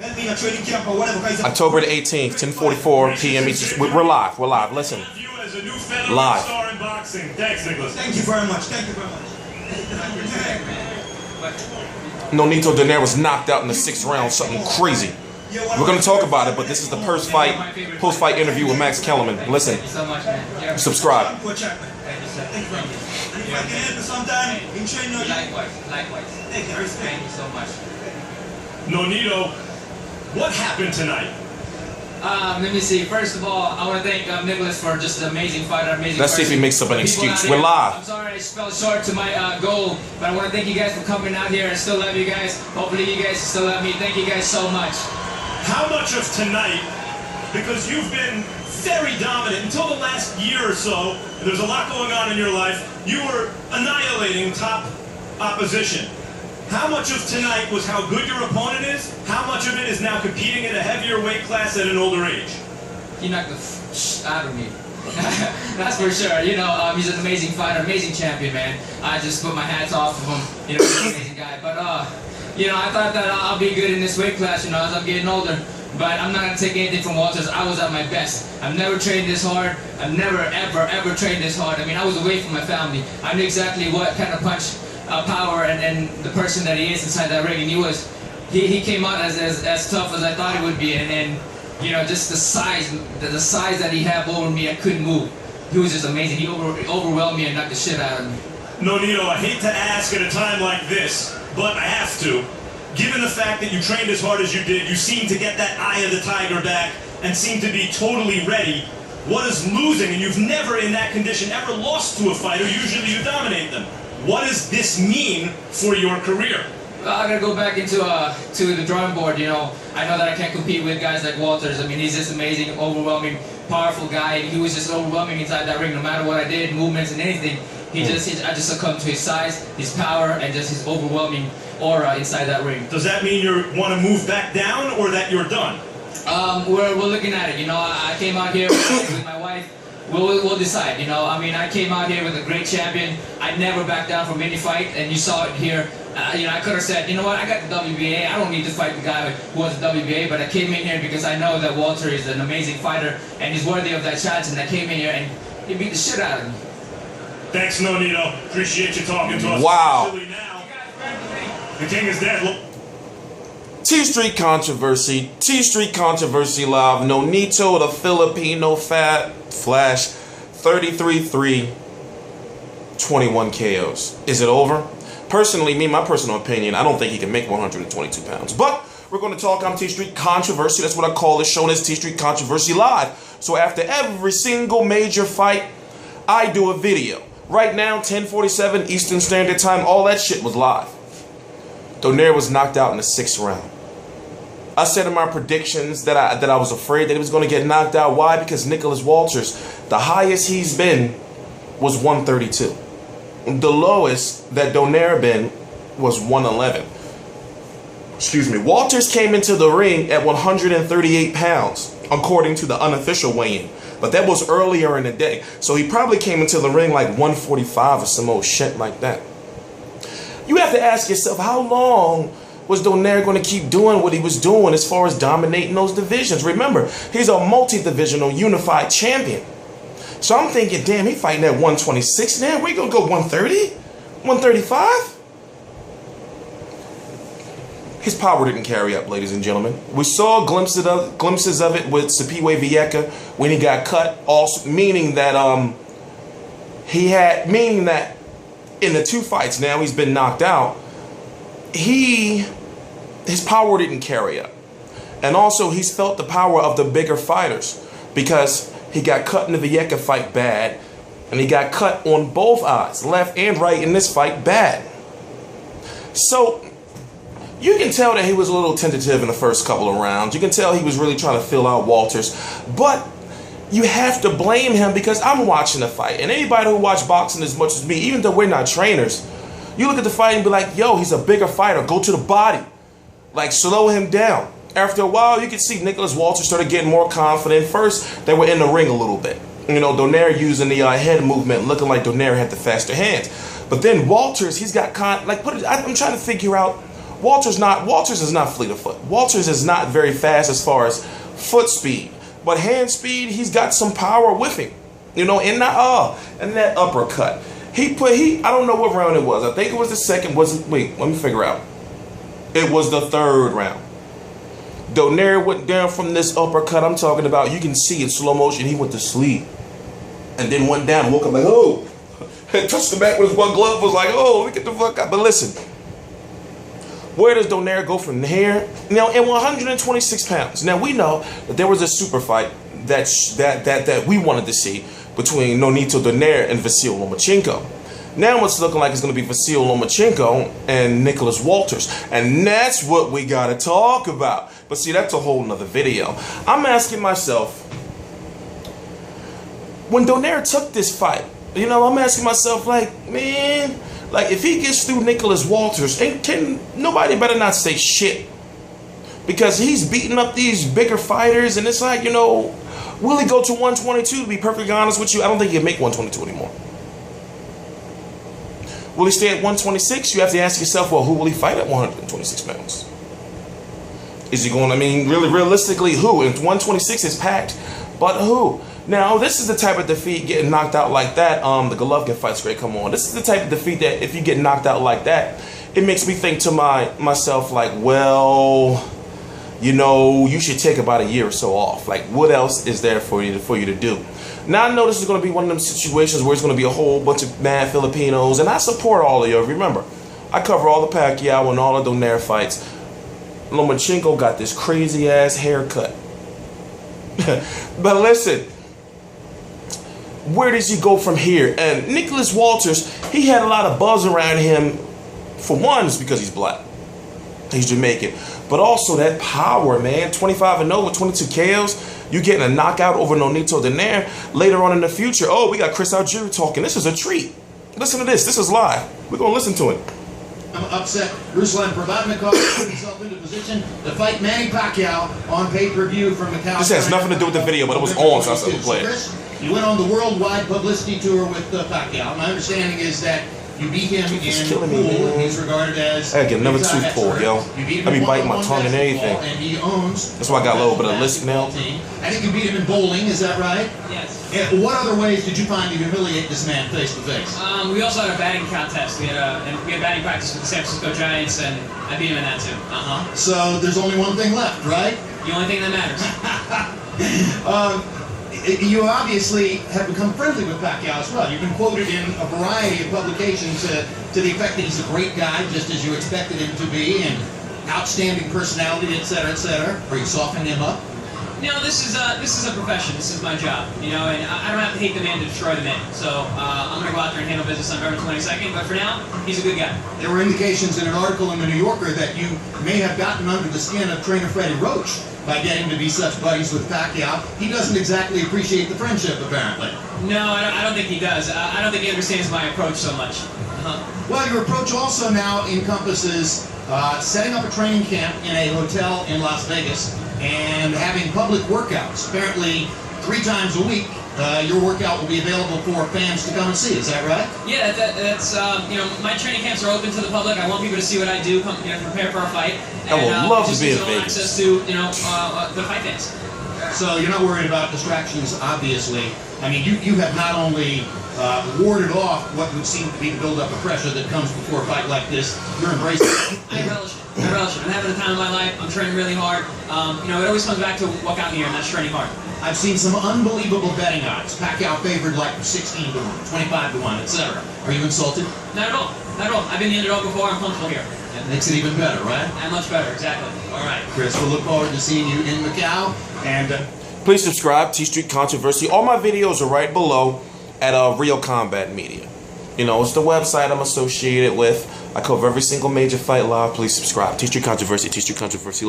October the 18th, 10:44 p.m. We're live. We're live. Listen. Live. Thanks, Nicholas. Thank you very much. Thank you very much. Nonito Donaire was knocked out in the 6th round. Something crazy. We're going to talk about it, but this is the post-fight interview with Max Kellerman. Listen. Subscribe. Likewise. Thank you so much. Nonito, what happened tonight? Let me see. First of all, I want to thank Nicholas for just an amazing fighter, amazing Let's see if he makes up an excuse. We're live. I'm sorry I fell short to my goal, but I want to thank you guys for coming out here. I still love you guys. Hopefully you guys still love me. Thank you guys so much. How much of tonight, because you've been very dominant until the last year or so, and there's a lot going on in your life, you were annihilating top opposition. How much of tonight was how good your opponent is? How much of it is now competing at a heavier weight class at an older age? He knocked the out of me. That's for sure. You know, he's an amazing fighter, amazing champion, man. I just put my hats off of him. You know, he's an amazing guy. But, you know, I thought that I'll be good in this weight class, you know, as I'm getting older. But I'm not going to take anything from Walters. I was at my best. I've never trained this hard. I've never, ever trained this hard. I mean, I was away from my family. I knew exactly what kind of punch power and the person that he is inside that ring, and he came out as tough as I thought he would be, and you know, just the size that he had over me, I couldn't move. He was just amazing. He overwhelmed me and knocked the shit out of me. Nonito, I hate to ask at a time like this, but I have to. Given the fact that you trained as hard as you did, you seem to get that eye of the tiger back and seem to be totally ready. What is losing, and you've never in that condition ever lost to a fighter, usually you dominate them. What does this mean for your career? Well, I gotta go back into to the drawing board. You know, I know that I can't compete with guys like Walters. I mean, he's just amazing, overwhelming, powerful guy. He was just overwhelming inside that ring. No matter what I did, movements and anything, I just succumbed to his size, his power, and just his overwhelming aura inside that ring. Does that mean you want to move back down, or that you're done? We're looking at it. You know, I came out here with my wife. We'll decide, you know. I mean, I came out here with a great champion. I never backed down from any fight, and you saw it here. You know, I could have said, you know what, I got the WBA. I don't need to fight the guy who was the WBA, but I came in here because I know that Walter is an amazing fighter, and he's worthy of that chance, and I came in here, and he beat the shit out of me. Thanks, Nonito. Appreciate you talking to us. Wow. Now, the king is dead. T-Street Controversy live. Nonito, the Filipino Flash, 33-3, 21 KOs. Is it over? Personally, my personal opinion, I don't think he can make 122 pounds. But we're going to talk on T-Street Controversy. That's what I call this show, is T-Street Controversy Live. So after every single major fight, I do a video. Right now, 10:47 Eastern Standard Time, all that shit was live. Donaire was knocked out in the 6th round. I said in my predictions that I was afraid that he was going to get knocked out. Why? Because Nicholas Walters, the highest he's been was 132. The lowest that Donaire been was 111. Excuse me. Walters came into the ring at 138 pounds, according to the unofficial weigh-in. But that was earlier in the day. So he probably came into the ring like 145 or some old shit like that. You have to ask yourself, how long was Donaire going to keep doing what he was doing as far as dominating those divisions? Remember, he's a multi-divisional unified champion. So I'm thinking, damn, he fighting at 126 now. We going to go 130? 135? His power didn't carry up, ladies and gentlemen. We saw glimpses of it with Sipiwe Vieca when he got cut, also meaning that in the 2 fights now he's been knocked out. His power didn't carry up. And also he's felt the power of the bigger fighters, because he got cut in the Vieca fight bad, and he got cut on both eyes, left and right, in this fight bad. So you can tell that he was a little tentative in the first couple of rounds. You can tell he was really trying to fill out Walters. But you have to blame him, because I'm watching the fight. And anybody who watch boxing as much as me, even though we're not trainers, you look at the fight and be like, yo, he's a bigger fighter. Go to the body. Like, slow him down. After a while, you can see Nicholas Walters started getting more confident. First, they were in the ring a little bit. You know, Donaire using the head movement, looking like Donaire had the faster hands. But then Walters, he's got I'm trying to figure out Walters is not fleet of foot. Walters is not very fast as far as foot speed, but hand speed, he's got some power with him. You know, in that uppercut. I don't know what round it was. I think it was the second. Wait, let me figure out. It was the third round. Donaire went down from this uppercut. I'm talking about, you can see in slow motion, he went to sleep. And then went down, woke up like, oh. And touched the back with his one glove, was like, oh, let me get the fuck up. But listen, where does Donaire go from here? Now, in 126 pounds. Now, we know that there was a super fight that we wanted to see between Nonito Donaire and Vasyl Lomachenko. Now it's looking like it's going to be Vasyl Lomachenko and Nicholas Walters. And that's what we got to talk about. But see, that's a whole nother video. I'm asking myself, when Donaire took this fight, you know, I'm asking myself, like, man, like, if he gets through Nicholas Walters, nobody better not say shit. Because he's beating up these bigger fighters, and it's like, you know, will he go to 122? To be perfectly honest with you, I don't think he can make 122 anymore. Will he stay at 126? You have to ask yourself, well, who will he fight at 126 pounds? Is he going, I mean, really, realistically, who? And 126 is packed, but who? Now, this is the type of defeat, getting knocked out like that. The Golovkin fight's great, come on. This is the type of defeat that if you get knocked out like that, it makes me think to myself, like, well, you know, you should take about a year or so off. Like, what else is there for you to do? Now, I know this is going to be one of them situations where it's going to be a whole bunch of mad Filipinos, and I support all of you. Remember, I cover all the Pacquiao and all the Donaire fights. Lomachenko got this crazy-ass haircut. But listen, where does he go from here? And Nicholas Walters, he had a lot of buzz around him. For one, it's because he's black. He's Jamaican. But also that power, man. 25-0 with 22 KOs. You getting a knockout over Nonito Donaire. Later on in the future, oh, we got Chris Algieri talking. This is a treat. Listen to this. This is live. We're going to listen to it. I'm upset. Ruslan Provodnikov put himself into position to fight Manny Pacquiao on pay-per-view from Macau. This has nothing to do with the video, but it was on, so I said, play it. Chris, you went on the worldwide publicity tour with Pacquiao. My understanding is that you beat him in the pool. He's regarded as... I gotta get another tooth pulled, yo. I be biting my tongue and everything. And he owns... That's why I got a little bit of lisp now. I think you beat him in bowling, is that right? Yes. What other ways did you find to humiliate this man face to face? We also had a batting contest. We had batting practice with the San Francisco Giants, and I beat him in that too. So there's only one thing left, right? The only thing that matters. You obviously have become friendly with Pacquiao as well. You've been quoted in a variety of publications to the effect that he's a great guy, just as you expected him to be, and outstanding personality, etc., etc. Are you softening him up? No, this is a profession. This is my job, you know, and I don't have to hate the man to destroy the man. So I'm gonna go out there and handle business on November 22nd. But for now, he's a good guy. There were indications in an article in the New Yorker that you may have gotten under the skin of trainer Freddie Roach by getting to be such buddies with Pacquiao. He doesn't exactly appreciate the friendship, apparently. No, I don't think he does. I don't think he understands my approach so much. Well, your approach also now encompasses setting up a training camp in a hotel in Las Vegas and having public workouts. Apparently, 3 times a week, your workout will be available for fans to come and see. Is that right? Yeah, that's you know, my training camps are open to the public. I want people to see what I do, come, you know, prepare for a fight. I would love to be in Vegas. Access to, you know, the fight fans. So you're not worried about distractions, obviously. I mean, you have not only warded off what would seem to be the build-up of pressure that comes before a fight like this, you're embracing it. I relish it. I relish it. I'm having the time of my life. I'm training really hard. You know, it always comes back to what got me here, and that's training hard. I've seen some unbelievable betting odds. Pacquiao favored like 16 to 1, 25 to 1, etc. Are you insulted? Not at all. Not at all. I've been the underdog before. I'm comfortable here. That makes it even better, right? And much better, exactly. All right. Chris, we'll look forward to seeing you in Macau. And please subscribe, T Street Controversy. All my videos are right below at Real Combat Media. You know, it's the website I'm associated with. I cover every single major fight live. Please subscribe. T Street Controversy, T Street Controversy.